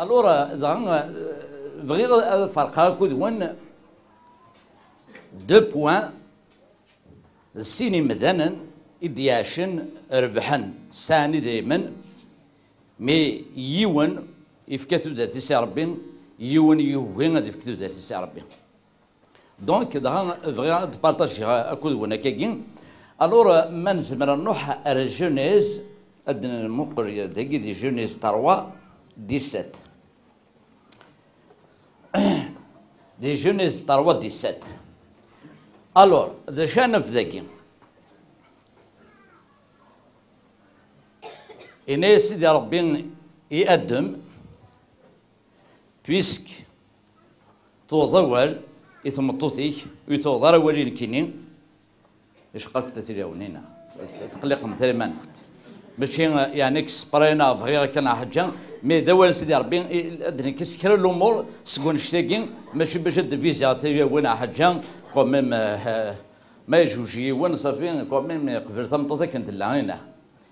الورا بغيت فرقها كود وين دو بوان السيني مثلا إدياشن ربحن ساني دايما مي يون يفكتو دارتي سي ربي يون يوين غادي يفكتو دارتي سي ربي دونك دغا بغيت تبارطاجي اكود ونا كاين الور ما نزمر نروح الجونيز ادنا المقر داكي دي جونيز 3 17 دي جونيز 3 17 الور ذا شانف ذاكي إني سيدي ربي يقدم بيسك توضول يثمطوتيك ويتوضر ولي الكينين ايش قالك تتلاونينا تقلق مثل ما نفت ماشي يعني كسبرينا بغيا كان حاجه مي دول سيدي ربي ادني كسكر الامور سكون شتاكين ماشي باش الفيزا تجاونا حاجه كوميم ما يجوجي وين صافي كوميم قبل ثمطوتك كنت لا هنا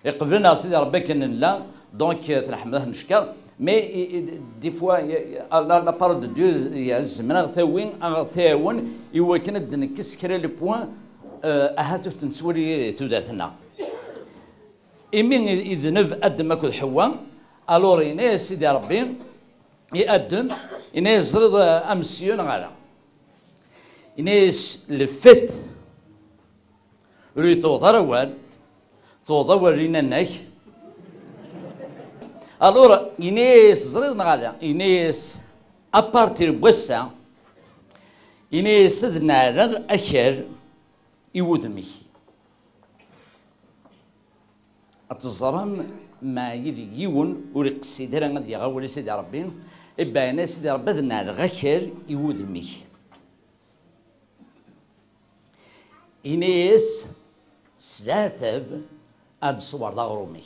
يقبلنا سيدي ربي كان لا دونك تنحمده نشكر مي دي فوا لا بارول دو ديو يا زمنا غتاوين غتاون ايوا كان نكسكر لي بوان اهاتو تنسولي تودارتنا إمين إذنب أدم أكل حوا ألور إني سيدي ربي يقدم إني زرد أمسيون غالا إني لفت ريتو ضروال توضور لنا نك ألور إني زرد غالا إني أبارتير بوسا إني سدنا رغ أكر يودمي أتزرم ما يجي يون ورق سيدنا غادي يغاول سيدي ربي إبانا سيدي ربي ذنا الغكر يودمي إنيس سلاتف أد صور ضغرومي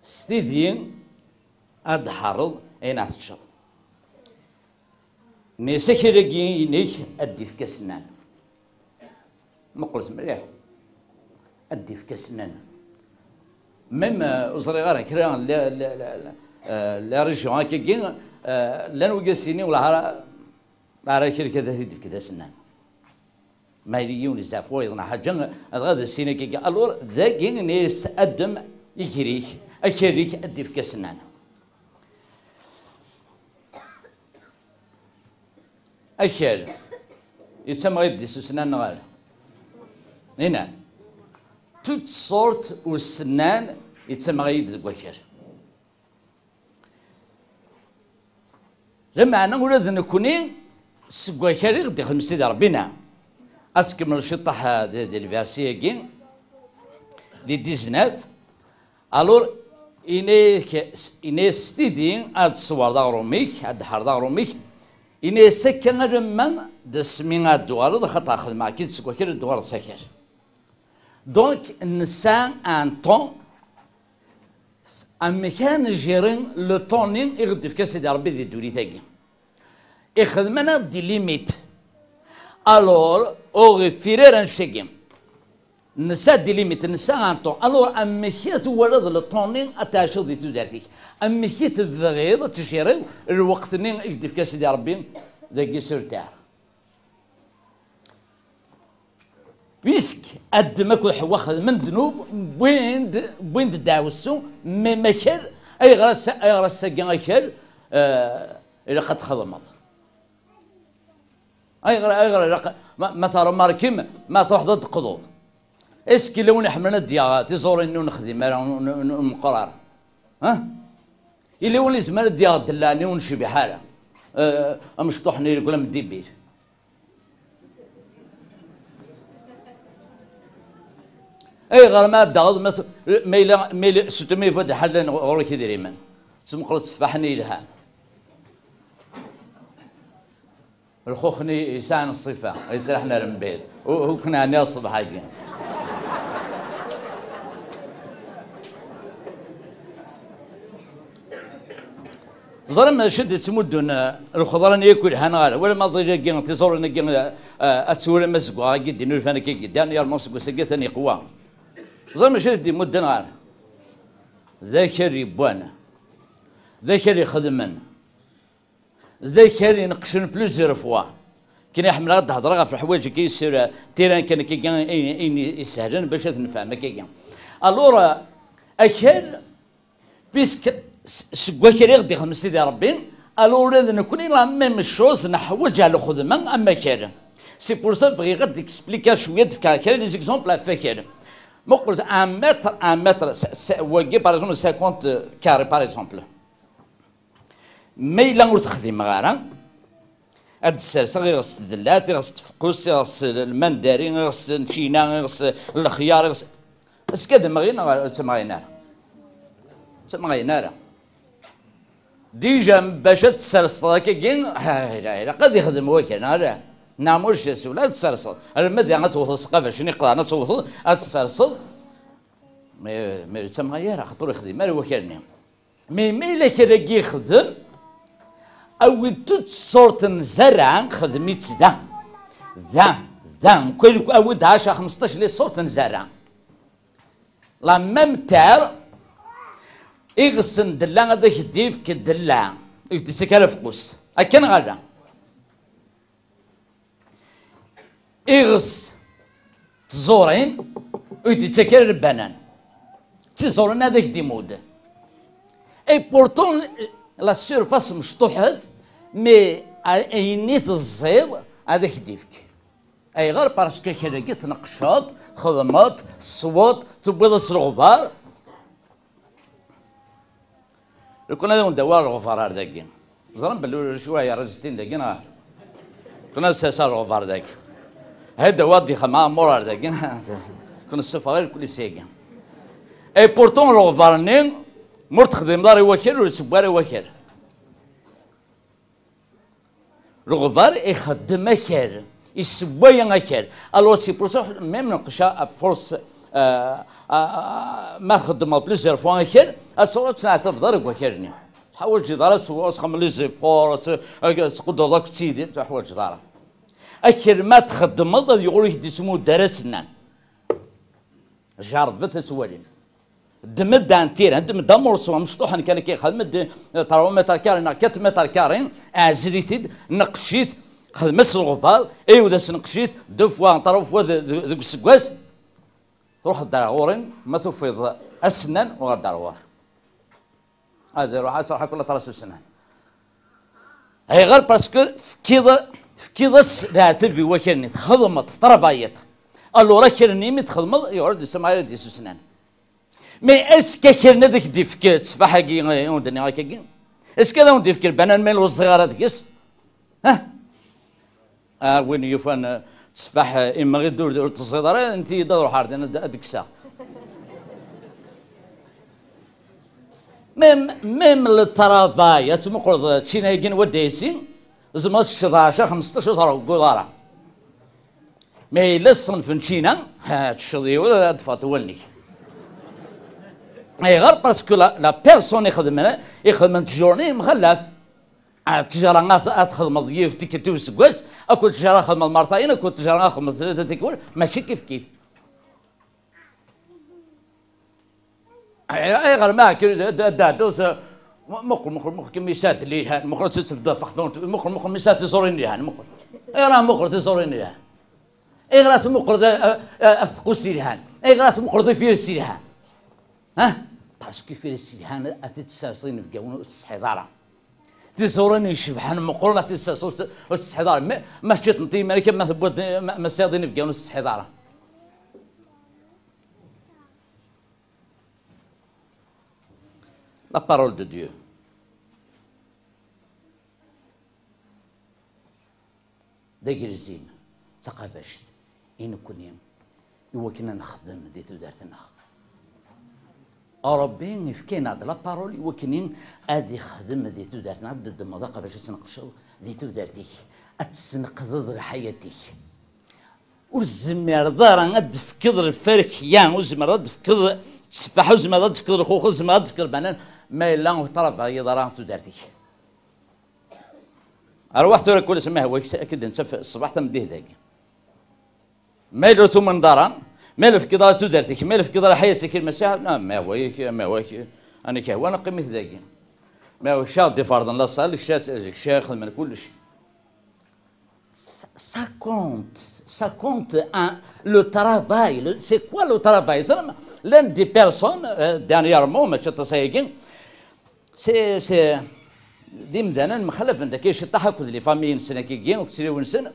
ستيدين أد حرض أين أتشر نسكرجي إنيك أدي في كسنان ما قلت مليح أدي في كسنان مما صغيرة كرا لا لا لا لا رجعوا كجين لا نوجسيني ولا على شركة هذه في كذا سنان ما يجيون يزافوا يضنا حاجة هذا السنة كي ألور ذا جين ناس أدم يجريك أشريك أدي في كسنان أشر يتسمى يدي سنان نغال هنا توت صورت والسنان يتسمى يد الوكر لما أنا نقول إذا نكونين سوكر يغدي خمسة ربنا أسكمل الشطحة دي الفارسية جين دي 19 ألور إني ستيدين أد صور دا روميك أد حر دا روميك إني سكن رمان دسمين الدوار دا خطا أخذ معك سوكر الدوار سكر دونك النساء ان طون أما كان جيرين لو طونين يغدي في كاس ربي دي دوري تاكي يخدمنا دي ليميت الور اوغي فيرير نشيكي النساء دي ليميت النساء ان طون الور أما كي تولد لو طونين اتاشو دي تودارتيك أما كي تبغيض تشيرين الوقت نين يغدي في كاس ربي داكي سورتار بيسك أدمك وحواخذ من ذنوب بوين داوسو ما كر أي غرس كان كر إلى قد خدمت أي غر مثلا ماركيم ما تحضر قضوض إسكي لو نحملنا الدياغات تزور إنه نخدم مقرار ها اللي هو زمان الدياغ دلاني ونشي بحاله مشطوحني يقول مديبير اي غير ما داغ ميل 600 فد حل غور كي ريمان تسمى قلت تفاحني لها الخوخني يسان الصفه يترحنا رمبيل هو كنا ناصب حاجه ظلم شد تمدن الخضران ياكل حنغال ولا ما ضيجا كي تصور انك اتسول مسقوا قد نرفنا كي قدام يا المسق سقتني قوام ظلم شد مدن غار ذاكر يبوانا ذاك اللي يخدمن ذاك اللي ينقشن بلوزير فوا كاين يحمل غاد تهضر في الحوايج كيصير تيران كان كي يسهلن باش تنفهم كي الور اكل بيسك سكوا كي غادي يخدم سيدي ربي الور لازم نكون لا ميم شوز نحوج على الخدمه اما كان سي بور سا بغي غادي اكسبليكا شويه كاين لي زيكزومبل فاكر مقبل 1 متر واقي باغ اكزومبل 50 كاري باغ اكزومبل ما الا ور تخدم غير هاد السلسله غير خص تدلات غير خص تفقوس غير خص المندرين غير خص التشينا غير خص الخيار غير خص بس كادم غير تما ديجا باش تسلسل كاين قد يخدم وكان نعموش ولا تسلسل المدى غتوصل سقافه شنو يقدر توصل تسلسل ما تما غير خاطر يخدم مال وكان مي الا كان يخدم او توت صورت نزرع خدميت ذا كل اود 10 15 لي صورت نزرع لا ميم تار يغسن دلا هذاك الديف كدلا يتسكر فقوس اكن غادا يغس تزورين ويتسكر البنان تزورين هذاك ديمود اي بورتون لا سيرفاس مشطوحه مي اينيت الزيض هذاك ديفك اي غير باسكو كي تنقشط خدمات الصوت تبيض الغبار لو كنا ندور الغفار هذاك زرم بلو شويه رجستين داك كنا ساسا الغفار ذاك هذا وادي خما مور ذاك كنا السفر كل سيكا اي بورتون الغفار نين مرت خدم داري وكيل ولا سباري وكيل الغفار يخدم كيل يسوي كيل الو سي بور سا ميم نقشا فورس ما خدم بليزير فوا كيل اصوات تعرف ضرب وكيلني تحاول جدارة سواس خملي زي فور تقدر ضاك تسيدي تحاول جدارة اكل ما تخدم هذا يقول لك اسمه درسنا جربت تسولين دمد انتير دم دمر سوا مشطوح كان كيخدم 3 متر كاري 4 متر كاري ازريتيد نقشيت خدمت الغبال ايوا داس نقشيت دو فوا طرو فوا ذوك السكواس تروح الدار غورين ما تفيض اسنان وغدار ورا هذا روح صراحه كلها 3 سنين هي غير باسكو في كذا ساعات في وكاني خدمت طرفايت الو راه كرني متخدم يعرض يسمع يدي سنان مي اسكا كرنا ذاك ديفك تفاح كي وندني هكا اسكا ذا ديفك البنان مال الصغيره ديكس ها وين يفان تفاح اما غير دور الصغيره انت دور حاردين هذيك الساعه ميم الطرافاي تمقرض تشينايكين وديسي زعما 16 15 دولار مي الا الصنف نشينا تشري ولا تفاطولني اي غير باسكو لا بيرسون يخدم جورني مخلف التجاره تخدم ضيوف تيكتو سكواس اكو تجاره خدم المرتين اكو تجاره خدم 3 تيكول ماشي كيف اي غير ما دادوس مخ كميسات اللي مخ تسد فخذون مخ ميسات زورين ليها مخ اي راه مخ تزورين ليها اي غير مخ افقوسي ليها اي غير مخ فيرسي ليها ها باسكو فيرسي ليها اتتساسين في قاون الصحيداره تزورين يشبحن مقرله تساسوس الصحيداره ما شيت نطي مالك ما ثبوت ما ساضين في قاون الصحيداره La parole de Dieu. دايرزين تقابشت إن كنيم يوكلنا نخدم ديتو دارتنا ربي يفكينا هاد لا بارول يوكلين هادي خدم ديتو دارتنا ضد المذاقه باش تنقشو ديتو دارتيك اتسنقض حياتك وزمير دارا ادفكض الفركيان وزمير ادفكض تسفح وزمير ادفكض الخوخ وزمير ادفكض البنان ما الا طرف هي دارا تدارتيك روحت ولا كل سماها هو اكيد انت في الصباح تمديه ذاك ما لو من دارا ما في كذا تدارتك ما في كذا حياتك المساء لا ما هو انا كهو انا قيمه ذاك ما هو شاد فرضا لا صار الشيخ ياخذ من كل شيء. Ça compte le travail. C'est quoi le travail? L'un des personnes, dernièrement, ماشي تصايقين، c'est ديمدانا مخلف عندك كاين شي طاح كود لي فامي نسنا كي وكسري ونسن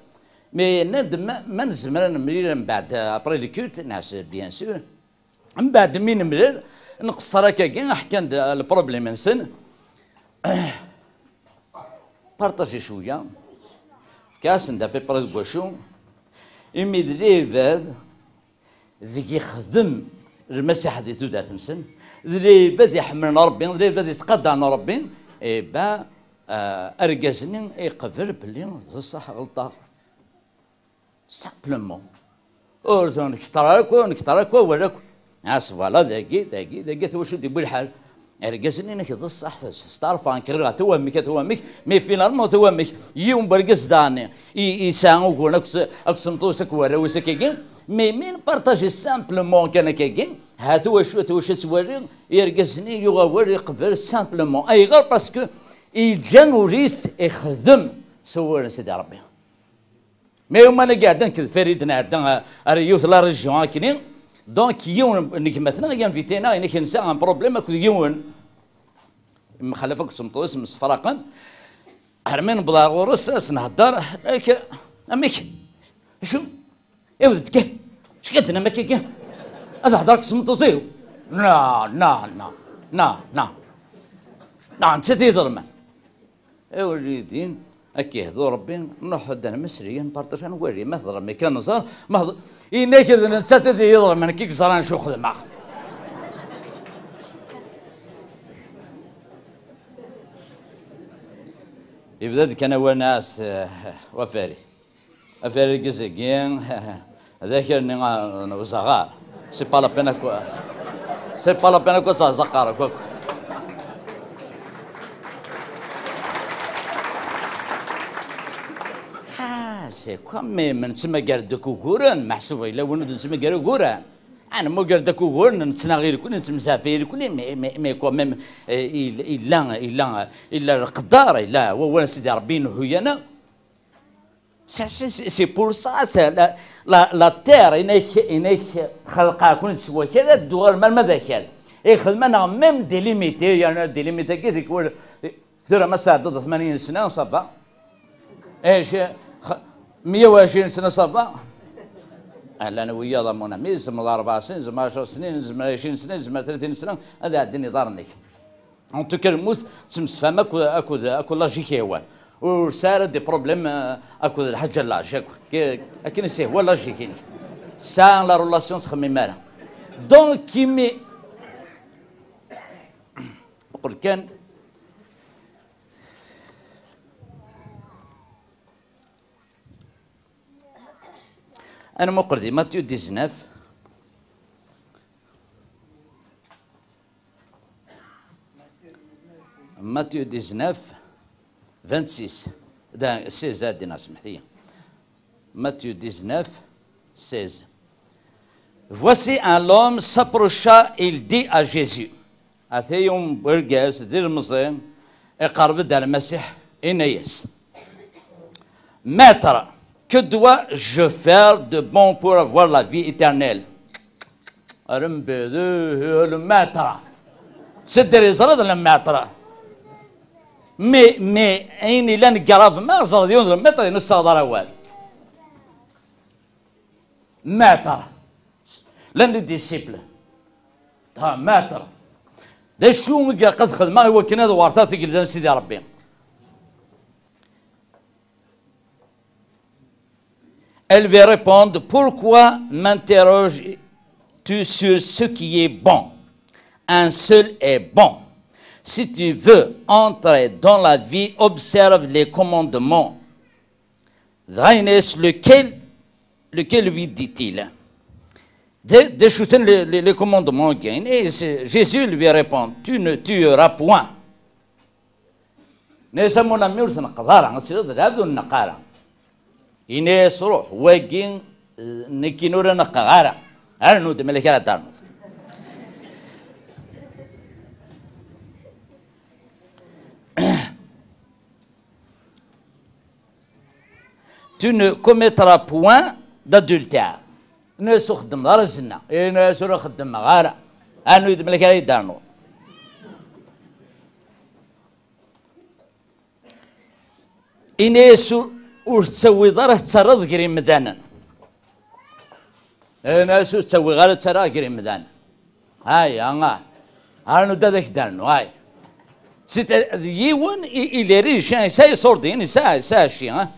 مي ندم ما نزمر نمرير من بعد ابري لي كوت ناس بيان سور من بعد مين نمرير نقصر كي نحكي عند البروبليم نسن بارطاجي شويه كاس ندا في بريز بوشو إمي دريفاد ذيك يخدم المسيح دي تودار تنسن دريفاد يحمل ربي دريفاد يتقدع ربي با أرجزني يقبل بلي صح غلطة سامبلومون أورزون نكتراكو وراكو ناس فوالا ذاكي واش ديبو الحال أرجزني انك صح ستعرف عن كرغا توامك مي فينالمون توامك يوم برجز داني يسانو كونكس اكسمطوسك ولا وسكيكين مي مين بارطاجي سامبلومون كان كيكين هاتو واش توري يرجزني يغور يقبل سامبلومون اي غير باسكو يجان وريس يخدم سوار سيدي ربي مي هما انا قاعدين كذا فريدنا عندنا ريوث لا ريجيون كاينين دونك يون انك مثلا ينفيتينا انك نسى ان بروبليم اكو يون مخلفك سمطوس مصفراقا هرمين بلا غورس نهضر امك شو يا ولدك اش قدنا مكي هذا هضرك سمطوطيو لا انت تيضرم وليدين اكي هذو ربي نروح عندنا مسريا نبارطاج نوري ما ضرب مي كان صار ما إنا كذا انت تيضرب من كيك صار نشو خدمه يبدا كان هو ناس وفاري كزكين ذاكرني وزغار سي با لا بينا كو زقار كوك سي كومي من تسمى قال كوكورن محسوبه الا ونود نسمى قال كورن انا مو قال كوكورن نتسنى غير كل نتمسافر كل مي كوميم الا القدار الا هو سيدي ربي نهينا سي بور سا لا تير انك خلقها كون تسوى كذا الدول ماذا كان يخدمنا ميم ديليميتي يعني ديليميتي كي تقول ترى ما ساعد 80 سنه صافا ايش 120 سنه صافا انا وياه ضمونا مي زعما 4 سنين زعما 10 سنين زعما 20 سنه زعما 30 سنه هذا عندني دارني اون تو كان موت تمسفهم اكو لاجيكي هو وسار دي بروبليم اكو الحاجه لاجيك كاين سي هو لاجيكي سان لا رولاسيون تخمم مالها دونك كيمي نقول كان أنا مقردي ماتيو 19 ماتيو 19 26 دا 16 دينا سمحتي ماتيو 19 16 Voici un homme s'approcha et il dit à Jésus أثيوم برجاس دير مزين اقرب دار المسيح إنيس Maître, que dois-je faire de bon pour avoir la vie éternelle? Le maître. C'est des raisons le maître. Mais il a une grave marge le maître il ne s'adore pas. Maître. L'un des disciples. Maître. des شو قد خدمه هو كنا دوارتات قلنا سيدي ربي. Elle va répondre, pourquoi m'interroges-tu sur ce qui est bon? Un seul est bon. Si tu veux entrer dans la vie, observe les commandements. Lequel lui dit-il? Les commandements. Et Jésus lui répond, tu ne tueras point. إنيس روح واجين نكينورا نقارا أرنو دملكارا دارنو tu ne commettras point d'adultère. ناس خدم غير الزنا، ناس راه خدم غير انو يدم لك غير يدارنو. إناس ور تسوي ضره تسرد كريم مدانا. ناس تسوي غير تسرد كريم مدانا. هاي انو داك دارنو هاي. سيت يون إلى ريشان ساي صوردين ساي شي ها.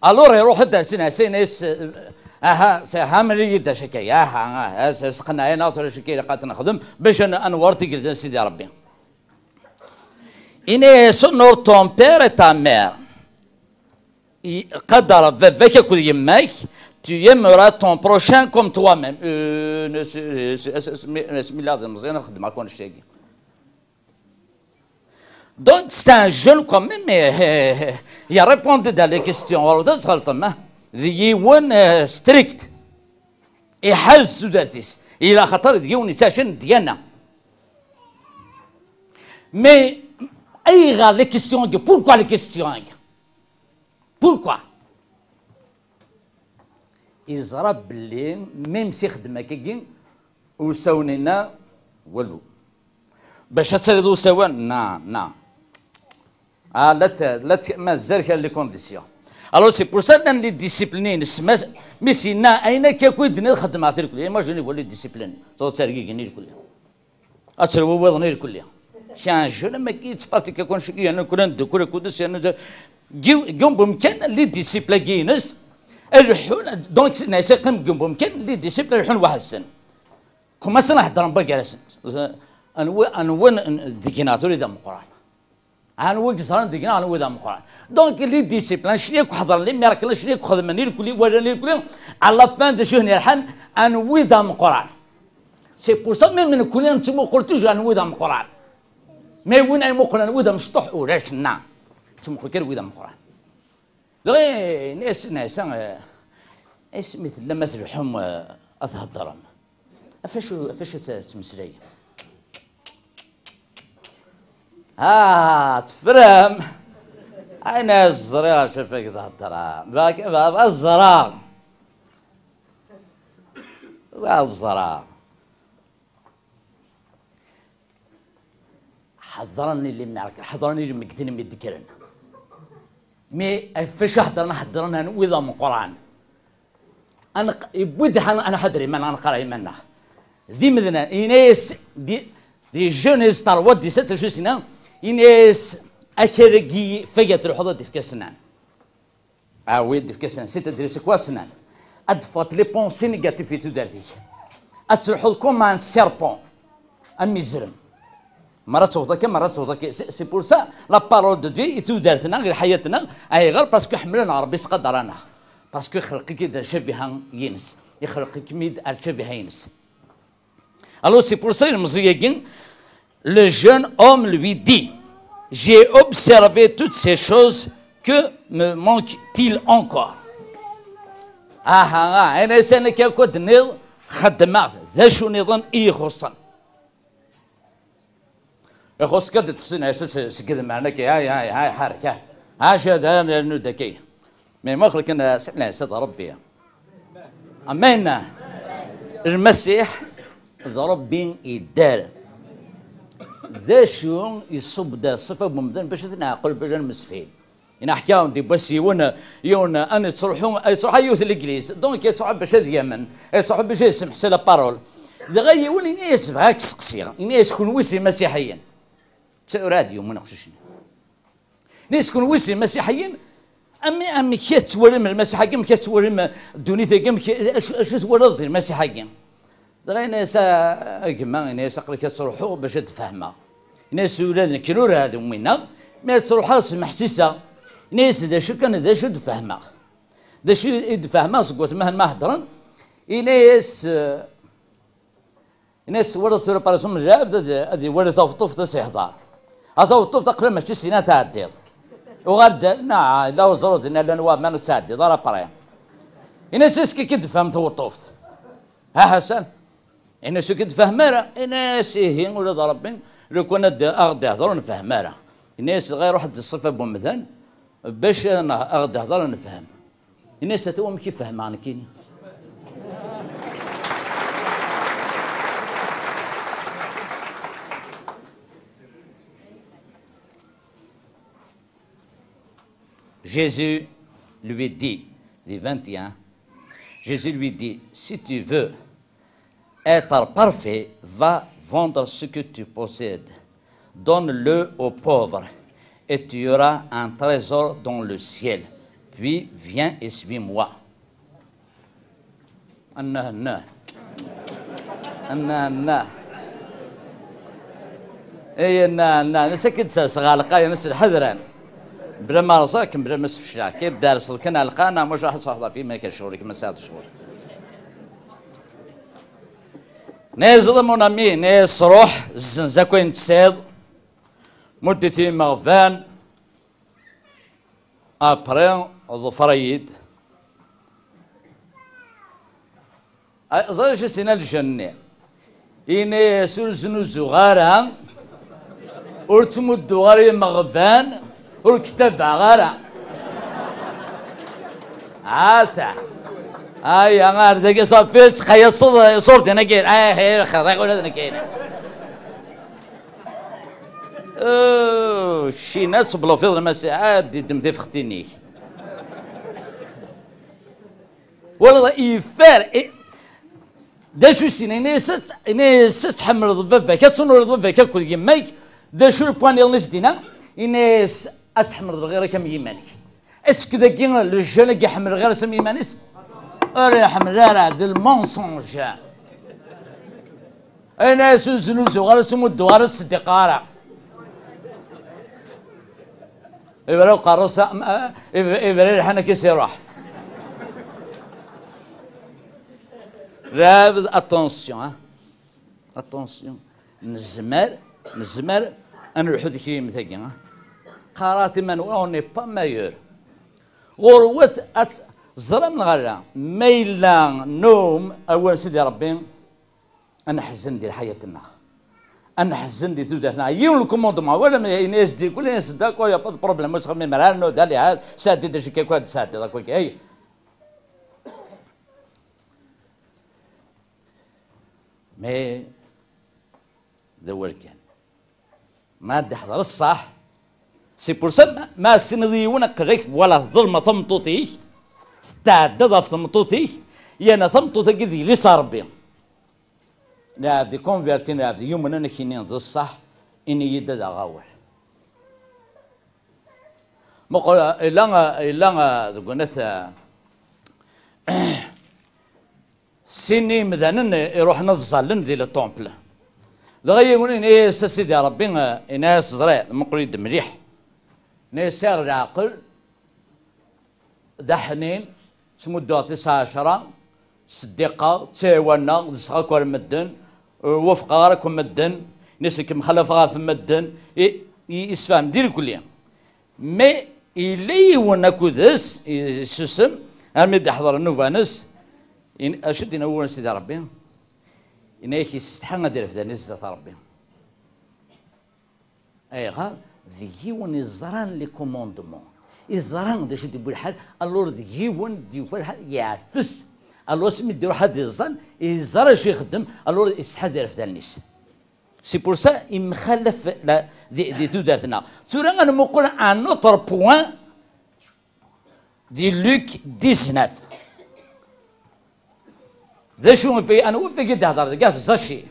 الور يروح الدرسين ناس سهامري يدا شكايا سقنا هنا طول شكايا قات نخدم باش انا ورتي قلت سيدي ربي اني سونور طون بير تا مير قدر فيك كل يماك tu aimeras ton prochain comme toi-même بسم الله مزيان نخدم ما كونش شي donc c'est un jeune quand même mais il a répondu dans les questions ولا تغلط ما ذي ون ستريكت يحز تدرتيس الى خطر ديوني ساشن ديالنا مي اي غا لي كيستيون دي بوركوا لي كيستيون بوركوا يزرب بلي ميم سي خدمه كي وساونينا والو باش تسردو سوا نا لا مازال كان لي كونديسيون. Alors c'est pour ça que les disciplines, mais si na aina كيكو يدني خدمة عطير كلها ما جوني ولا discipline صوت سرقي جنير كلها أصل هو وضنير كلها كان جون ما كي تبارتي كون شقي أنا كلن دكورة كودس أنا جنب بمكان اللي discipline جينس الحون دونك ناس قم جنب بمكان اللي discipline الحون واحد سن كم مثلا حضرنا بقى أنا وين ديكيناتوري دم القرآن أنا وجد صار دقيقة أنا وذا مقارن. دونك اللي ديسيبلين شريك وحضر لي ميركل شريك خذ مني الكلي ولا لي الكلي على فان ده شهني الحين أنا وذا مقارن. سي بور سا من الكلي أنتم قلتوا أنا وذا مقارن. ما وين أنا مقارن وذا مشطح وراش نعم. أنتم قلتوا وذا مقارن. غير ناس إيش مثل لما تلحم أتهدرم. أفش تمسلي. تفرم أنا الزرار شوفك ذا ترى باب الزرار حضرني اللي معك حضرني اللي مقتني مدكرن مي فش حضرنا وذا من قرآن أنا يبدح أنا حضري من أنا قرأي منه ذي مثلا إناس دي جونيز ترى ودي 26 سنة إناس أكرجي فجأة الحضور دي في كسنان. ويد في كسنان ستة درس كواسنان. أدفعت لي بونسي نيجاتيف في تدرتي. أتروحوا لكم عن سيربون. أميزرم. مرات صوتك سي بور سا لا بارول دو دي تدرتنا غير حياتنا أي غير باسكو حملنا ربي قدرنا. باسكو يخلقك كده شبه ينس. يخلقك ميد الشبه ينس. Alors c'est pour ça que le jeune homme lui dit, j'ai observé toutes ces choses, que me manque-t-il encore? أنا سنة كأكود نيل خدمات ذا شو نظام يخصن يخص كده تفسير سكده معنا كي هاي حركة عشان هذا ندكي ما خلق أنا سألنا سيد ربي أمين المسيح ضرب بين الدار ذا شو يصب دا صفة بمدن باش تنعقل باش المسفين إن حكاهم دي بس يون أنا تصرحوا يوث الإنجليز دونك يصعب باش هذا يمن يصعب باش يسمح سلا بارول ذا غير يقول الناس هاك سقسيرة الناس يكون وسي مسيحيين راديو ما نقصش الناس يكون وسي مسيحيين أمي كي تورم المسيحيين كي تورم الدنيا كم شو تورد المسيحيين دغيا ناس كما ناس قبل كتروحوا باش تفهمها ناس ولادنا كيلور هذو منا ما تروحوا محسسه ناس دا شو كان دا شو تفهمها دا شو تفهمها سقوت مهما هضرن ناس ورث ريباراسيون جاب هذه ورث طوف تسيحضار هذا الطوف تقريبا ماشي سنه تعدي وغاد لا وزرت ان الانواع ما نتعدي ضرب بريا ناس كي تفهم تو الطوف ها حسن إن شو كنت فهمارة الناس هي ولاد ربي لو كنا أغدى هضر نفهمارة الناس غير واحد الصفة بومثان باش أنا أغدى هضر نفهم الناس توهم كيف فهمان كيني. Jésus lui dit, dit 21, Jésus lui dit, si tu veux être parfait, va vendre ce que tu possèdes, donne-le aux pauvres, et tu auras un trésor dans le ciel. Puis viens et suis-moi. أنا إيه أنا نسكت سغالقة ينس الحذران بلا ما رصاك بلا ما سفشا كيف دارس كان القانا مش راح تصحى في ما كشهور كما ساعة الشهور نازل منامي ناس روح زنزاكوين تساد مدتي مغفان أبرين ظفريد زوج سنة الجنة إني سلزنو زغارة ورتمد غاري مغفان وركتب غارة عالتا يا غار دقي صفيت خيا صورتي أنا كين هي خذا ولا أنا كين شي ناس بلوفيض المساعات دمتي فختيني والله يفار دا شو سيني نيست حمر ضبابك كتنور ضبابك كل يماك دا شو البوان ديال الناس دينا إناس أسحمر غير كم يمانك اسك ذا كين الرجال كي حمر غير سم يمانس أري حمر راه ديال المونسونج أنا سوزنوزو غير سمو الدوار الصديقارة إبراو قرصة إبراو حنا كيسيروح راب اتونسيون اتونسيون نزمر نروحو ذيك مثاكي قراتي من اوني با مايور غروت زرا من غلا ميلا نوم اول سيدي ربي انا حزن ديال حياتنا انا حزن دي توداتنا يوم الكوموندمون ولا الناس دي كل الناس داكو يا با بروبليم مش خمي مرانو دالي هاد سادي داك كي كواد سادي داك كي مي ذا كان ما تحضر الصح سي بور سا ما سنضيونا قريك ولا ظلمه ثمطوتي تعدد في ثمطوتي يانا ثمطوتي كذي لي صار بي لا دي كونفيرتين لا دي يوم انا كاينين ذا الصح اني يدد غاور مقول الا قلنا سيني مثلا يروح نظلن ديال الطومبل دغيا يقول ناس سيدي ربي ناس زريع مقريد مليح ناس سير العقل دحنين سمو 19 صديقه تاوانا صغار مدن وفق غارك مدن ناس كي مخلفه في مدن يسفهم دير كليا مي إلي ونكودس يسوسم أمد يحضر النوفانس إن أشد نور سيدي ربي إنك يستحق دير في نزة ربي أي غا ذيون الزران لي كوموندمون الزران دا شد بالحال الور ذيون ديو فرحال يعفس الور سمي ديرو حد الزران الزران شي يخدم الور يستحق دير في الناس سي بور سا يمخلف لا دي تو دارتنا ثورا انا نقول ان اوتر بوين دي لوك 19 ذا شو في انا وفي قد هضر كاع في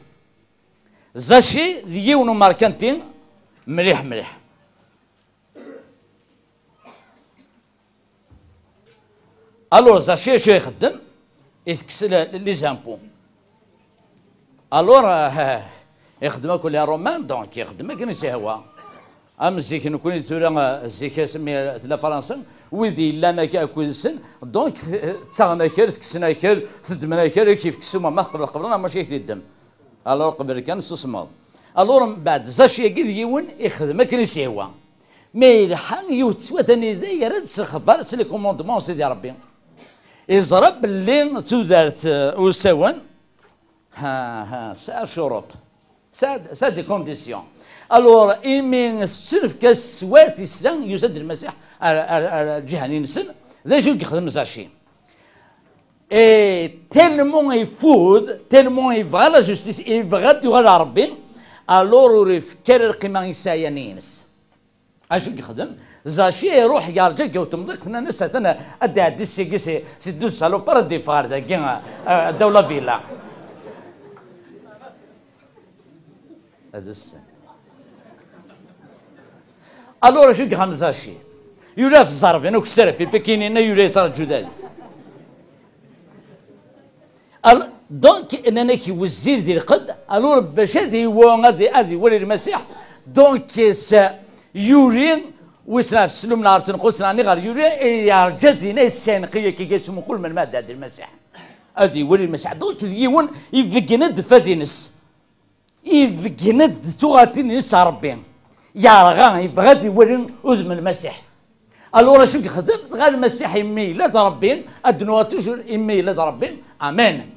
زاشي ديونو ماركانتين مليح الور زاشي شو يخدم يفكس لي زامبو الور يخدم كل رومان دونك يخدم كان يسهوا ام زيك نكون تورا زيك سمي لا فرنسا ويدي لانا كاكوسن دونك تاغنا كير تكسنا كير تدمنا كير كيف كسوما ما قبل ماشي يخدم الور قبل كان سوسمال الور بعد زاشي كي يون يخدم كان يسهوا مي الحال يوتسوا ثاني زي رد الخبر سي لي كوموندمون سيدي ربي يزرب اللي تودارت وسوان ها سا شروط سا دي كونديسيون الور ايمين السلف كالسوات يسلم يزاد المسيح الجهه نسن ذا شو يخدم زاشي تيلمون يفود تيلمون يبغى لا جوستيس يبغى يغال ربي الور يفكر القيمه يسايانينس اش يخدم زاشي يروح يرجع وتمضيق انا نسيت انا ادي ادي سي دوز سالو باردي فاردا كين الدوله فيلا هذا السنه الور شو يخدم زاشي يولف الزرف انا كسر في بكين يولي صار جداد دونك اننا كي وزير ديال القد الور باش هذه هو هذه ولي المسيح دونك يورين ويسنا في السلم نهار تنقص راني غير يوري يرجع دينا السانقيه كي كيتسمو كل من ماده ديال المسيح هذه ولي المسيح دونك ديون يفقند فادينس يفقند توغاتينس ربي يا رغا يبغى يوري اذن المسيح الور شو يخدم غير المسيح يمي لا ربين الدنوا توجور يمي لا ربين امين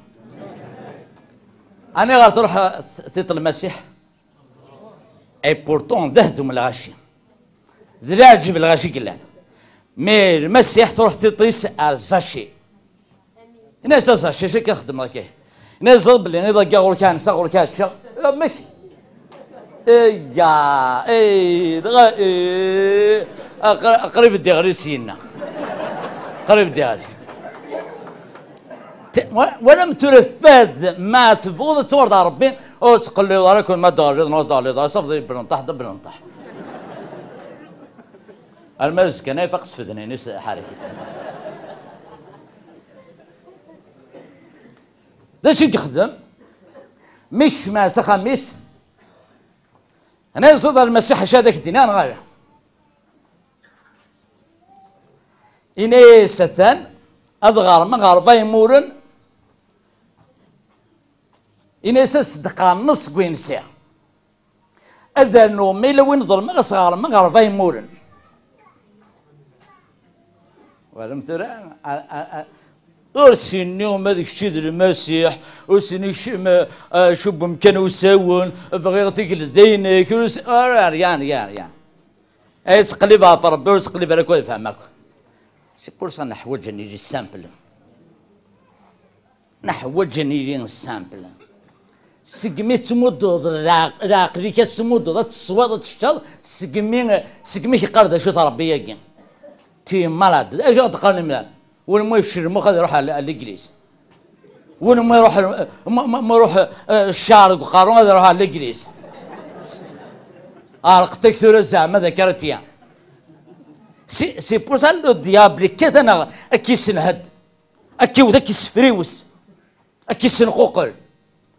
انا غير تروح تيطل المسيح اي بورتون دهدم الغاشي ذراع جيب الغاشي كلان مي المسيح تروح تطيس الزاشي الناس الزاشي شي كيخدم هكا الناس بلي اذا كاع كان صغر كاتشا مك يا قريب ديغري سينا قريب ديغري ولم ترفد ما تفوض تورد ربي او تقول لي راكم ما دار صافي بنطح بنطح المرز كان يفقس في ذنين حركه دا شو يخدم مش ما سخميس انا يصدر المسيح هذاك الدينان غايه إني ستان أضغر مغار فايمورن إني صدقا نص كوين ساعة أذا نومي لو ينظر مغصغر مغار فايمورن ولم ترى أرسلني وما ذيك الشيء المسيح أرسلني شو بمكان يساون بغيتك لدينك ريان أي تقلبها في ربي وتقلبها لك ويفهمك سي بور سا نحوج نيجي سامبل نحوج نيجي سامبل سقمي تمدود العقلي كتمدود تصواد تشتغل سقمي كيقرد شو تربي ياكي تي مالاد اجا تقارن ملان ولما يفشل المخ يروح على الانجليز ولما يروح الشارق وقارون يروح على الانجليز لقيتك ثورة زعما ذكرتيها سي بور سا لو ديابلي كذا انا اكي سنهد اكي وذاك السفريوس اكي سنقوقل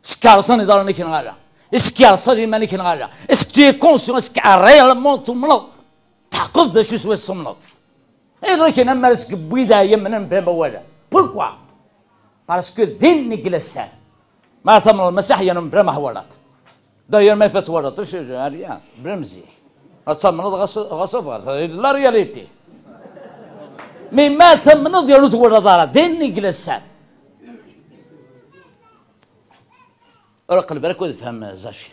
سكارصني دارني كنغالا اسكارصني ماني كنغالا اسكتي كونسيون اسك ريالمون تمنض تعقد شو سوى السمنض ايضا كاين اما راسك بويدا يمن بلا ولا بوركوا باسكو ذين نجلسان ما ثمر المسيح ينم بلا محولات داير ما فات ورط اش ريان بلا مزيح تصمنض غصب لا رياليتي مي ما تمنض يرد ورا دار ذين نجلسان رقل بالك وتفهم زاشي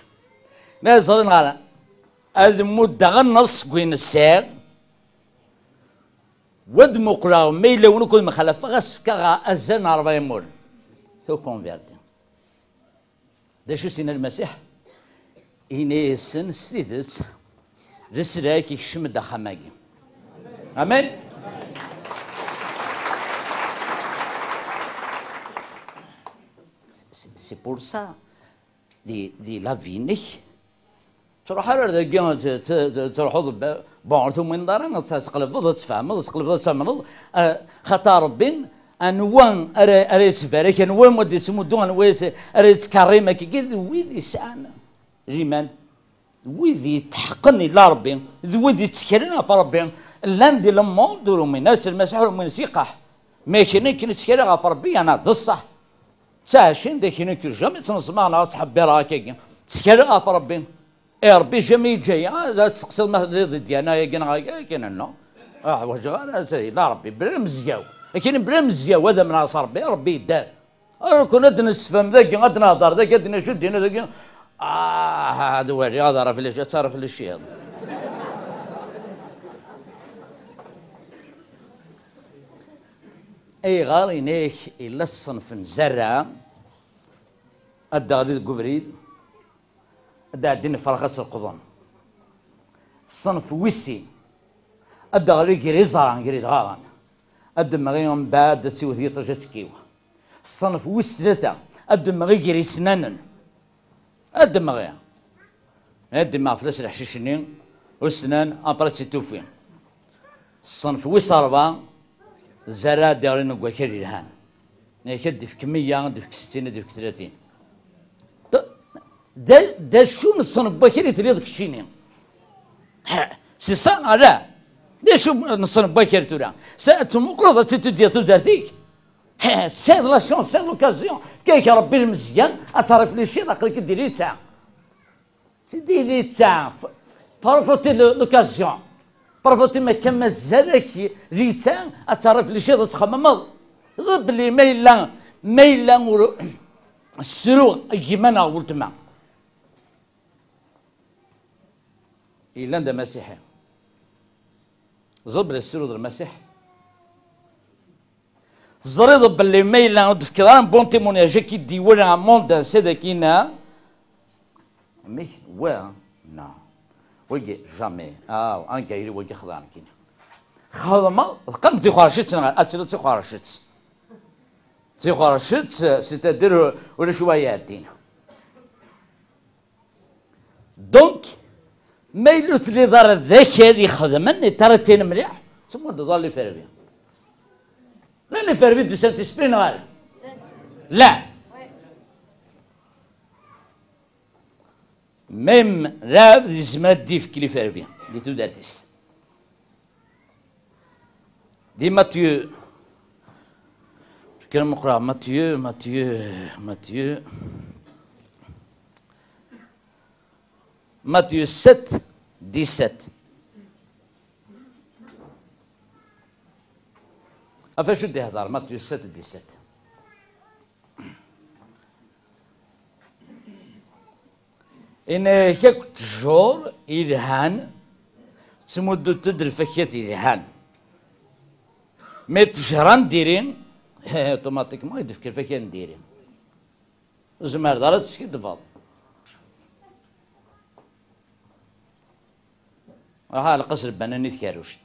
نازل على المدة غنص كوين السير ود مقراو ميلا ونكون مخالفة غس كغا أزن 40 مول تو كونفيرتي دا شو سين المسيح إني سن سيدت رسلاك يكشم دا خماجي أمين سي بور سا دي لا فيني تروح على ذا تروحوا بون من دارنا تقلب تفهم تقلب تمنض خطا ربي انوان اريت بارك انوان مودي سمودون ويس اريت كريمه كي ويدي سان جيمان ويدي تحقني لا ربي ويدي تسكرنا في ربي لاندي لما دوروا من الناس المسحور من سيقح ما كاين تسكرنا في ربي انا ذا الصح ساشين ذاك جامي تنصما انا تحبي راك تسكرنا في ربي يا ربي جميل جاي لا تقصد ما ديالنا يا كاين وجه لا ربي بلا مزياو لكن بلا مزياو هذا من عصا ربي ربي يدار كنا نستفهم ذاك غاد نهضر ذاك غاد نشد هنا ذاك هذا وري هذا راه فلاش تعرف الشيء هذا اي غار ينيك الا الصنف نزرع ادا غادي كوفريد ادا عندنا فراغات القضون الصنف ويسي ادا غادي كيري زران كيري غاران ادا مغي من بعد تسوي طاجات كيوا الصنف ويس ثلاثه ادا مغي كيري سنانن ادا مغي هادي ما فلاس الحشيشني والسنان ابراتي توفي الصنف ويس اربعه زرا دايرين كواكير الهان كدي في كميه دي في 60 دي في 30 دا شو الصنف باكر تريد كشيني سي صا لا دا شو الصنف باكر تورا ساعه مقرضه تدي دارتيك سي لا شونس سي لوكازيون كيك ربي المزيان اتعرف لي شي داك ديري تاع تديري تاع بارفوتي لوكازيون بارفوتي ما كان مازالك ريتان اتعرف لي شي تخمم زب لي ميلا السرو كيما قلت ما الا دا مسيحي زب لي السرو د المسيح زريض باللي ميلا دفكران بون تيمونياج كي دي ولا موند سيدكينا مي وا نا ويجي جامي ان كايري ويجي خضان كينا خدمه قم تي خرجت اتلو تي خرجت تي خرجت سيتادير ولا شويه دينا دونك ميلو تلي دار الذكر يخدمني ترى تين مليح ثم ضل فيربي لا اللي فيربي دو سانت اسبري غير لا ميم راب دي زمات ديف كلي فيربي دي تو دارتيس دي ماتيو كان مقرا ماتيو ماتيو 7 17 افاش ودي هضر ماتيو 7 17 إن كاك تجور إلهان تمدو تدر فكيت إلهان مي تجران ديرين اوتوماتيكمون يدفك الفكيت ديرين زمار دارت تسكي دفاض راح على قصر البناني ثكاروش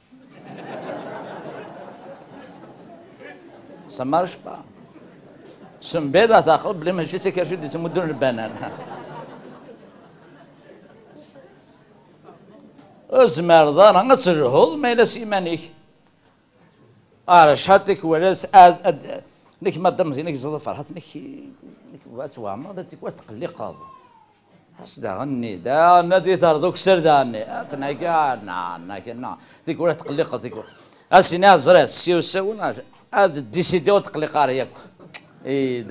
سمارش با سم بيضة تاخذ بلي ما جيتك كاروش دي تمدون البنان زمار دار غتسرهو ما إلا سيمانيك شحالك ولا نك ما دمزي نك زاد فرحت نك واتوام هذا تيكوا تقلي قاضي حس دا غني دا نادي تردوك سر داني تناكا نا تيكوا تقلي قاضي تيكوا اسينا زرات سيو سونا هذا ديسيديو تقلي قاري ياك اي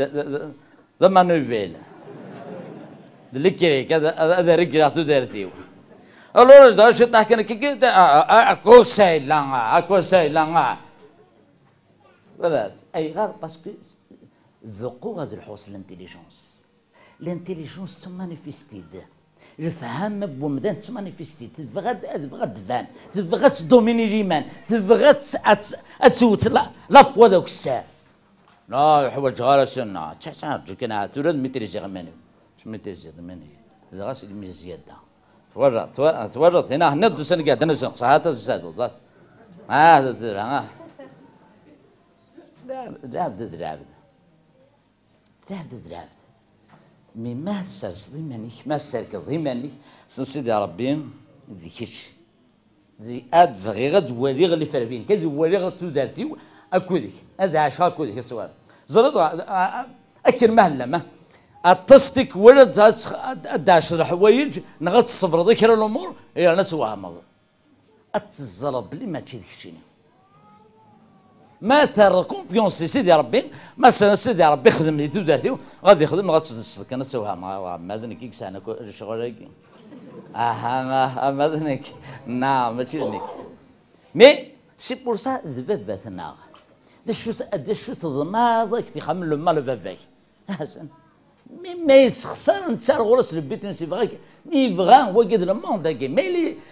دا ما نوفيل دلكريك هذا رجعتو دارتيو الورج دا شي طاح كان كي اكو سايلا بس اي غير باسكو ذوقوا هذا الحوس لانتيليجونس تمانيفيستيد الفهم بومدان تمانيفيستيد تبغى تفان تبغى تدوميني ليمان تبغى تسوت لا فوا ذوك الساعه لا يحوج غير سنه تحتاج كان تورد ميتريزي غماني ميتريزي غماني هذا غاس المزياده تورط هنا ندو سنه قاعد نسق ساعات الزاد هذا درابد مي ما سرس ضمنك ما سرك ضمنك سيدي ربي ذيكش ذي اد فغي غد ولي غلي فربين كذي ولي غد تدارتي اكودك هذا عاش اكودك سؤال زرد اكل مهلمه التصديق ولد داش الحوايج نغت الصبر ذكر الامور هي انا سواها مضى اتزرب لي ما تشيني ما ترى كونفيونسي سيدي ربي مثلا سيدي ربي خدم لي دارتي غادي يخدم غتصدق انا تسوها ما ذنك كيكس انا شغل ماذنك نعم ماشي ذنك مي سي بور سا ذباباتنا دشو تضماضك تخمم له مال باباك حسن ما يسخسر انت غرس البيت نسي بغاك يبغى وقد الموند مي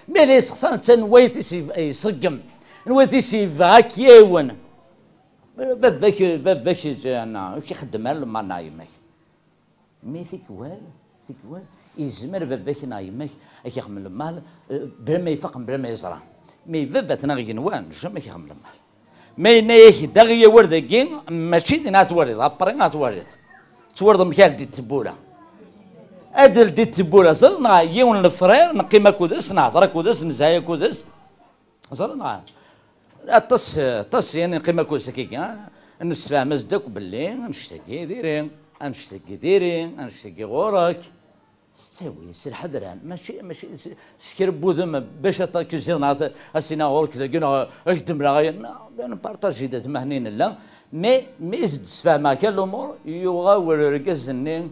لي يسخسر انت نويتي يسقم نويتي يبغاك ياون باباك انا كيخدم على المانا يماك مي تيكوال يزمر باباك نا يماك كيخمم المال بلا ما يفق بلا ما يزرع مي باباتنا غينوان جا كيخمم المال مي نايك داغيا وردكي ماشي دينا تورد ابري تورد تورد مكال دي تبوله ادل دي تبوله زرنا يون الفرير نقيمه كودس نهضر كودس نزايا كودس زرنا تص يعني نقيمه كودس كي نسفهم مزدك باللي نشتكي ديري غورك استوي سير حذران ماشي سكر بوذم باش تاكوزينا اسينا غورك كنا اخدم لا انا بارطاجي دات مهنين لا مي زد سفاهمها كان الامور يغاور ركزني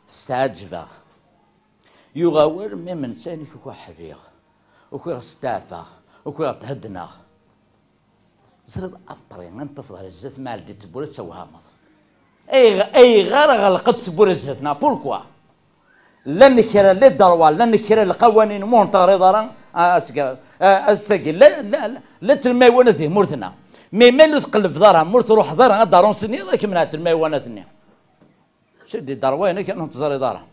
استعجبه يغاور من ثاني كو حريق وكو استعفى وكو تهدنا زرد ابري ننتفض على الزيت مع الدي تبول تسوها اي غير غلقت تبول الزيتنا بوركوا لا نكره لا دروا لا نكره القوانين مونطاري دارا اسكي لا ترمي ونثي مورتنا مي مالو تقلب في دارها مور تروح دارها دارون سني ذاك منها ترمي ونثني سيدي دار وين كان ننتظر دارها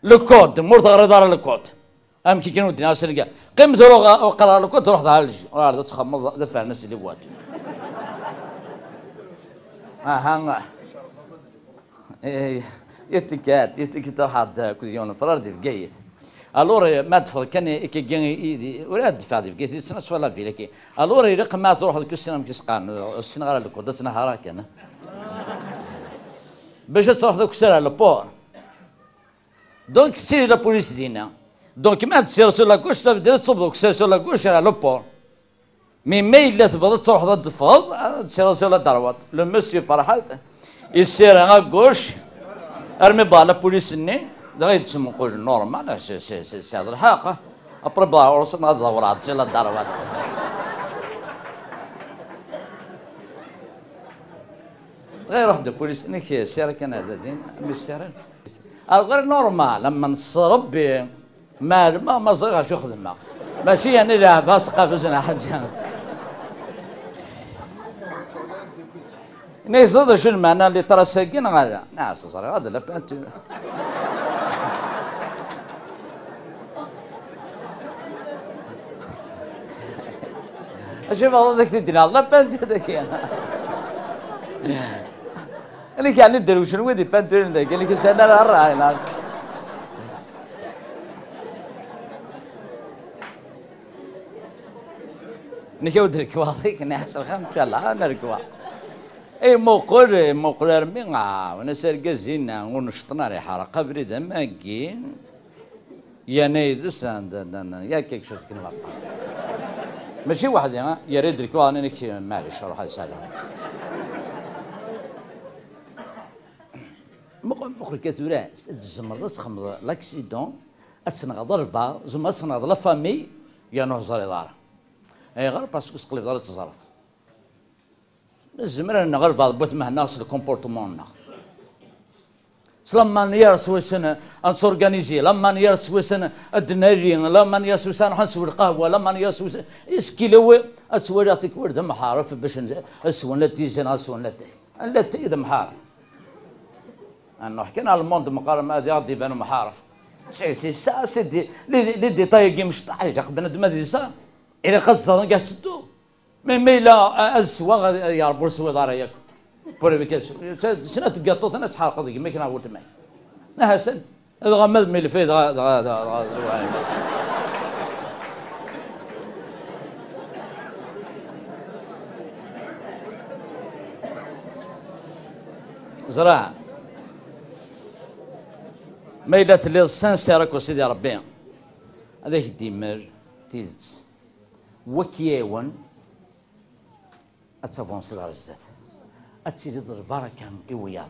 لو كود مور تغري دار الكود ام كي كانوا دينا سنقا قيم تروح وقرا الكود تروح دار الجي تخمض دفع الناس اللي بوات ها يتكات تروح هاد كوزيون فراردي بقيت الور ما دفر كان كي ولا دفع دي بقيت سنس ولا في لكي الور يرق ما تروح الكوسينا مكسقان السنغال الكود تنهار كان باش تروح ذاك السنه لبور دونك تسير لا بوليس دينا دونك ما تسير سو لا كوش تبدا تصب سو لا كوش على لوبور مي الا تبغى تروح ضد الفضل تسير سو لا دروات لو مسيو فرحات يسير على كوش ارمي با لا بوليس ني دا يتسمى نقول نورمال سي هذا الحاقه ابري بلا ورسنا الدورات تسير لا دروات غير واحد البوليس نيك سير كان هذا دين مي سير غير نورمال لما نصرب ما صغير شو خدمه ماشي يعني لا باس قفزنا حاجه نيزود شو المعنى اللي ترى ساكن غادا ناس صغير هذا لا بانت اشوف هذاك تدير لا بانت هذاك اللي كان ندير وشنو ودي بانتون ذاك اللي كان انا الراي نكود ركواضيك ناس الخام ان شاء الله نركوا اي موقول ارمي ونسال قزينا ونشطنا ريحه قبري دماكي يا نيدس يا كيك شفت كلمه ماشي واحد يا ريت ركوا انا نكشي معليش روح اسالها مخل كثيرا الزمر تخمض لاكسيدون اتسنغ الفا زعما تسنغ لا فامي يا نهزر دار اي غير باسكو تقلب دار تزرط الزمر انا غير بوت مع الناس الكومبورتمون لما نيرس وسنه انسورغانيزي لما نيرس وسنه الدناري لما نيرس وسنه حنسوي القهوه لما نيرس وسنه اسكيلو اسوالاتك ورد محارف باش اسون لا تيزن اسون لا اذا محارف انه حكينا على الموند مقارنه هذه غادي يبانوا محارف سي سا سيدي لي ديتاي مش طايح بنادم هذه سا الى قصه قاعد تدو مي لا السوا يا رب السوا دار ياك بوريكاس سنه تقطط انا شحال قضيه ما كنا قلت معي نهسن هذا غمض مي اللي فيه زراعه ما إلا تلي سانسيرك وسيدي ربي هذاك الدمر تيزت وكياون اتافونسي دار الزات اتسيدي البركه وياض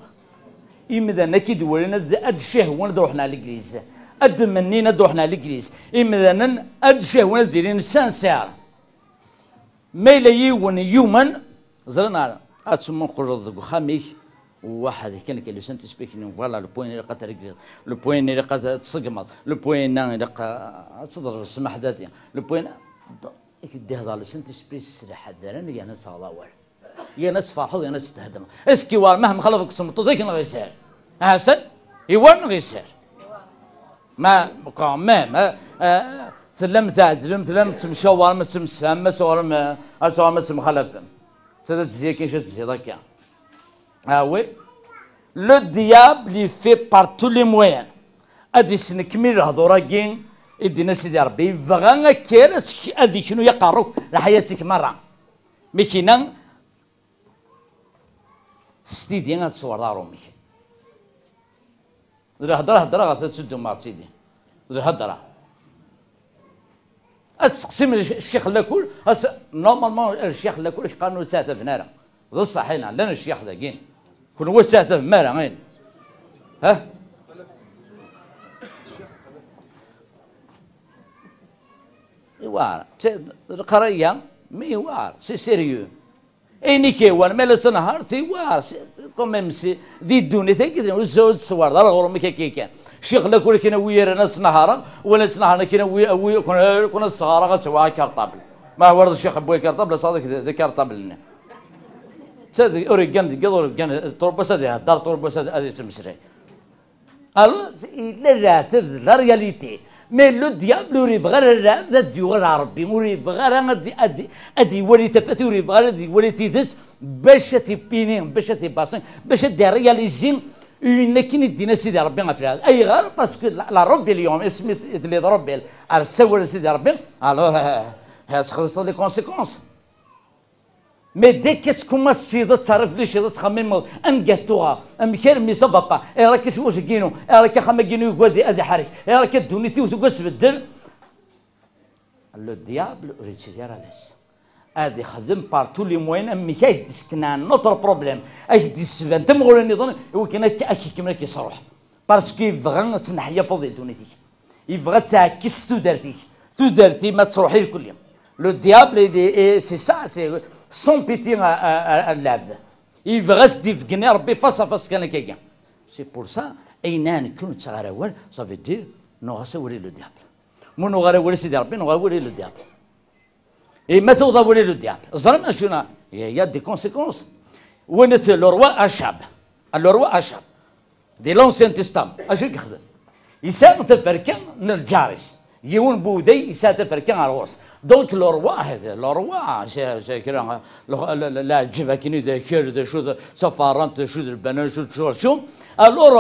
إمذا نكيد ولنا اد شهوه روحنا للجليز اد منينا روحنا للجليز إمذا اد شهوه ديرين سانسير ما إلا يون يوما زرنا اتسمون قرض خاميك واحد كان اللي سنت سبيكين فوالا لو بوين اللي قد لو بوين اللي قد تصقمط لو بوين اللي قد تصدر السماح ذاتي لو بوين يدي هذا لو سنت سبيس حذرني انا صالاول يا ناس فرحوا يا ناس تهدم اسكي وار مهما خلفك سمطو ذيك غيسار حسن يوان غيسار ما تلم تعدلم تلم تمشوار ما تمسفهم ما صور ما صور ما تمخلفهم تدا تزيا كاين شي تزيا ضكا وي لو ديابل لي في بار تو لي موين ادي سنكمل الهضوره كاين يدينا سيدي ربي بغا كير ادي شنو يقروك لحياتك مره مكينا ستيدي غتصور دارومي هضره غتسدو مع سيدي هضره تقسم الشيخ لاكول نورمالمون الشيخ لاكول قانون ساعه بناره ذو الصحيح لان الشيخ ذا كاين كون هو ساعه بماره غين ها ايوا القريه مي وار سي سيريو ايني كيوان مالا نهار تيوار كوميم سي دي الدنيا تاكد وزوج صور دار غرمي كي كان شيخ لا كل كنا ويا ناس نهارا ولا نهارنا كنا ويا كنا صغار غتوا كارطابل ما هو ورد الشيخ بوي كارطابل صادق ذا كارطابل لنا تصدق اوريغان دي اوريغان توربوس هذه دار توربوس هذه تمسري الو لا راتب لا رياليتي مي لو ديابل يبغى الراب ذا ديور ربي يبغى ادي ولي تفاتي يبغى ادي ولي تيدس باش تيبيني باش تيباسين باش دير رياليزين كاين يدينا سيدي ربي غفلات اي غير باسكو لا ربي اليوم اسمي اللي ربي على سول سيدي ربي الو خلص لي كونسيكونس مي دي كتكون السيده تعرف لي شي تخمم ان جاتوها ام خير مي سبابا اي راك واش كينو اي راك خما كينو يقول هذه حرج اي راك دونيتي وتقول تبدل لو ديابل ريتيرا لاس هادي خدم بارتو لي موين امي كاين تسكنا نوتر بروبليم اي دي سبان تم غور النظام هو كاين اكي كيما كيصروح باسكو يبغى تنحيا فوضي دونيتي يبغى تعكس تودرتي ما تروحي كل يوم لو ديابل سي سا سي سون بيتي اللعب ذا يبغى سديفكني ربي فاس فاس كان كيكا سي بور سا اينان كون تغراول صافي دير نو غاسوري لو ديابل مو نو غراول سيدي ربي نو غاوري لو ديابل اي ما تغاوري لو ديابل زرم اشونا يا دي كونسيكونس وين لو روا اشاب لو روا اشاب دي لونسيان تيستام اش يخدم يسال تفركان الجارس يون بودي يسال تفركان الروس دونك لو روا هذا لو روا سي كرا لا جيبا كيني ذا كير ذا شو سفارانت شو البنان شو الور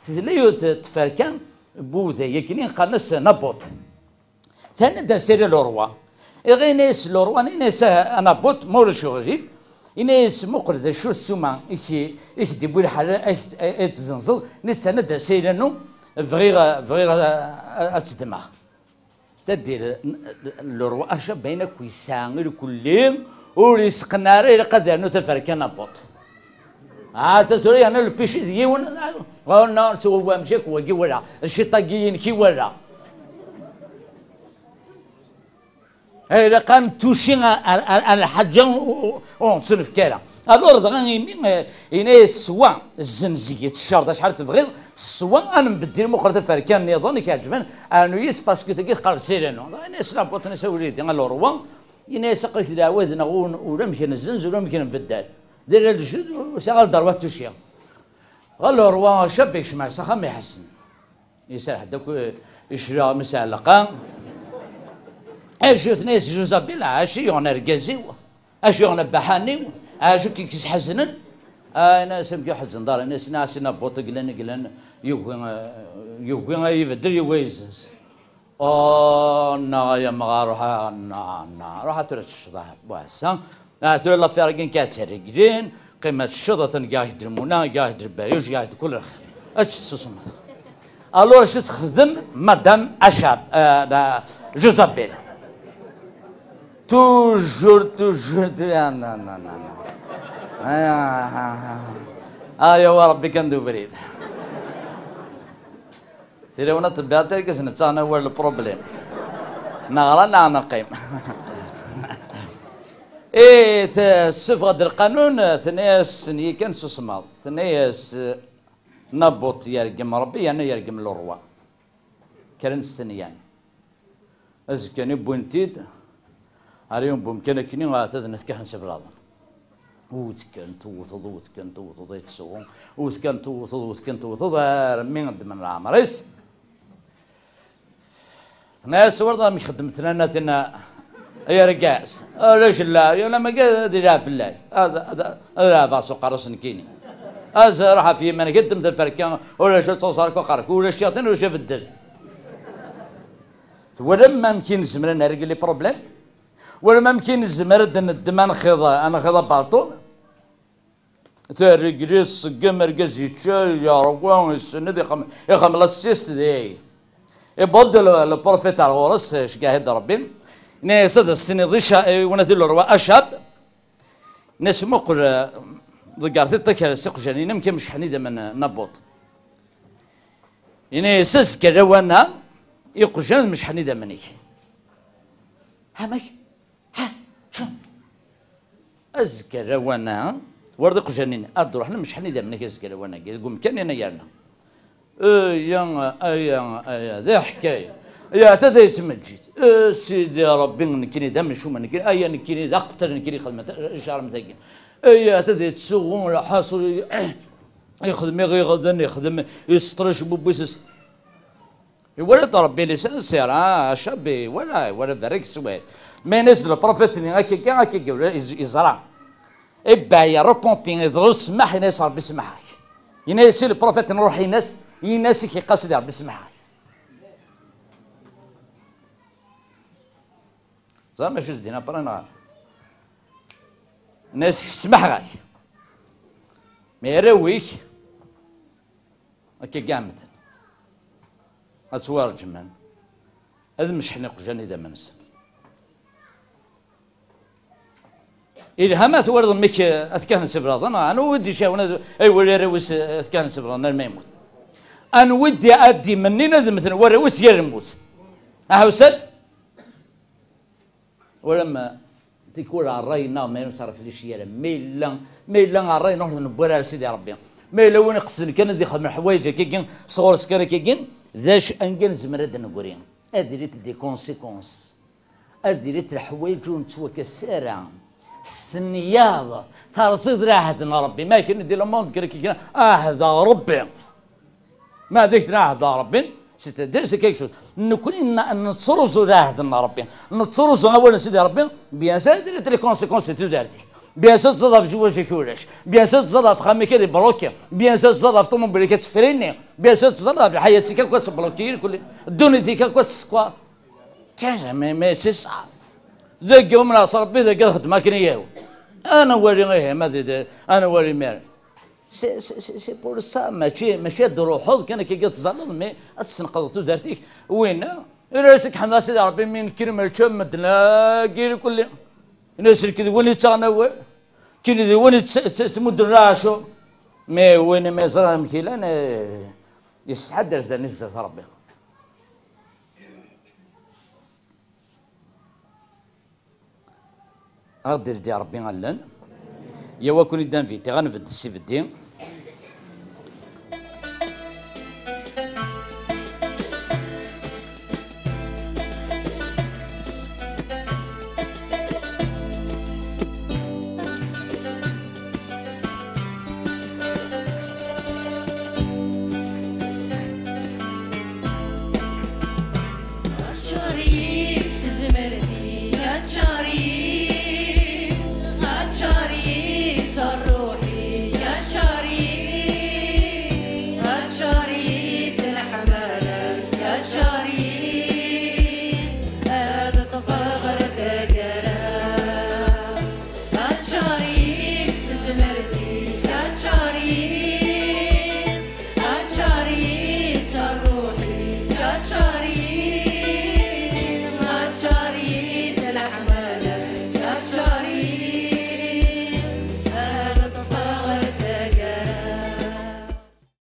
ليو تفركان بودي يكني قنص نبوت ثاني دا سيري لو روا غينيس لو روا نيس انا بوت مور شغلي إناس مقرد شو السما إيش ديبوا الحال إيش تزنزل نسنا دا سيرانو فغير أتصدمه استدير الروا أشا بينك ويسان الكلين وريسقنا ري قدر نتفركنا بوت تتوري أنا البيش ديون قلنا سوى وامشيك وجي ولا الشيطاقيين كي ولا إذا كان توشين على حاجة ونصرف كذا الأرض غني إني سوا الزنزية الشرطة شحال تبغي سوا أنا نبدل مخرج فركان نظامي كيعجبن أنا يس باسكو تلقى قال سيرانو إني سلام بوت نسوي وليدي على الروا إني سقيت دعواتنا ولا يمكن الزنز ولا يمكن نبدل دير الجد وشغل ضربات توشيا قال له الروا شبيك مع سخا ما يحسن يسال حداك يشرى مسالقه اش ناس جوزا بلا اشي انا رقازيو اشي انا بحانيو اشي كيكس حزنن انا سمكي حزن دار الناس ناسنا بوط قلن يوغي يبدل يويز نا يا مغاروح نا راح ترش الشضاح بواسا ترى لا فارقين كاتريجين قيمه الشضه قاعد درمونا قاعد دربايوش قاعد كل اش السوسم الو اش تخدم مدام اشاب جوزابيل توجور نا يا ربي كندو بريد تلونا تبعتر كسنة تانا هو البروبليم نغلا نقيم ايه صفة القانون ثنياس سني كان سوسمال ثنياس نبوط يرقم ربي يعني يرقم الروا كرن السنيان أزكاني بونتيد اليوم بمكانك كني غاتز نسكح نسبلاض وتكن توثض وتكن توثض يتسوون وتكن توثض وتكن توثض من قد من العمريس ناس ورده مي خدمتنا ناتنا يا رقاس ليش لا يا لما قال لا في الله هذا لا فاسو قرص نكيني هذا راح في من قدمت الفركان ولا شو توصل قرك ولا شياطين ولا شاف الدل ولما يمكن زمرنا رجل لي بروبليم ولما يمكن زمرد الدمان خضا انا خضا بالطو ترجريس قمر قزيتشا يا روان السند يا خم الاسيست دي يبدل البروفيت على الورس شقاهد ربين ناس هذا السنة ضيشة ونزل روا أشاب ناس مقر ذكرت التكر سق جانين يمكن مش حنيدة من نبوط يعني سس كروانا يقجن مش حنيدة مني ها مي ها شو أذكر روانا ورد قجانين أرد رحنا مش حنيدة منك أذكر روانا قوم كان ينيرنا يا ذا حكاية يا تذا يتمجد سيدي ربي نكيني دم شو ما نكيني أي نكيني أقتل نكيني خدمة إشارة متاجين يا تذا يتسوون حاصل يخدم يغذن يخدم يسترش بوبيس ولا ربي لسان سير شابي ولا ذريك سوى ما نزل البروفيت اللي هكا يزرع إبا يا روبونتين يضرب سماح يناس ربي سماحك يناس البروفيت نروح يناس كيقصد ربي سماحك زعما شو زدينا برانا ناس يسمح غاك ما يرويك هكا كاع مثلا اتوارج من هذا مش حنيق جاني ذا منس الهامات ورد ميك اذكان سبراض انا ودي شاونا اي ولا روس اذكان سبراض ما يموت انا ودي ادي منين هذا مثلا وروس يرموت اهوسد ولما تقول الراي ما ينصرف ليش يالا ميلا الراي نروح نبورا سيدي ربي ميلا وين قصن كان ذي خدم حوايج كيكين صغور سكر كيكين ذاش انجلز مرد نقولين هذه ريت دي كونسيكونس هذه ريت الحوايج ونتسوى كسارة السنياض ترصيد راحتنا ربي ما كان ندير لموند كيكين هذا ربي ما ذيك هذا ربي سيتدرس كيك شو نكون نتصرزوا راحتنا ربي نتصرزوا اولا سيدي ربي بيان سير درت لي كونسيكونس تودارتي بيان سير تصدف جوا شكولاش بيان سير تصدف خامي كذا بلوكي بيان سير تصدف طوموبيل كتفريني بيان سير تصدف حياتك كواس بلوكي كل دنيتك كواس سكوا تعرف ما سي صعب ذاك يوم راس ربي ذاك خدمه كنياو انا وري غير ما انا وري مال سي بور سا ماشي دروحوض كان كي تزلط مي تسنقض دارتيك وين راسك حنا سيدي ربي من كلمه تشمد لا كير كل الناس كذا وين تانوا كي وين تمد راسو مي وين ما زرا مكيلان يستحدر في نزل ربي اقدر دي ربي غلن يا وكون يدان فيتي غنفد السيف الدين Sorry.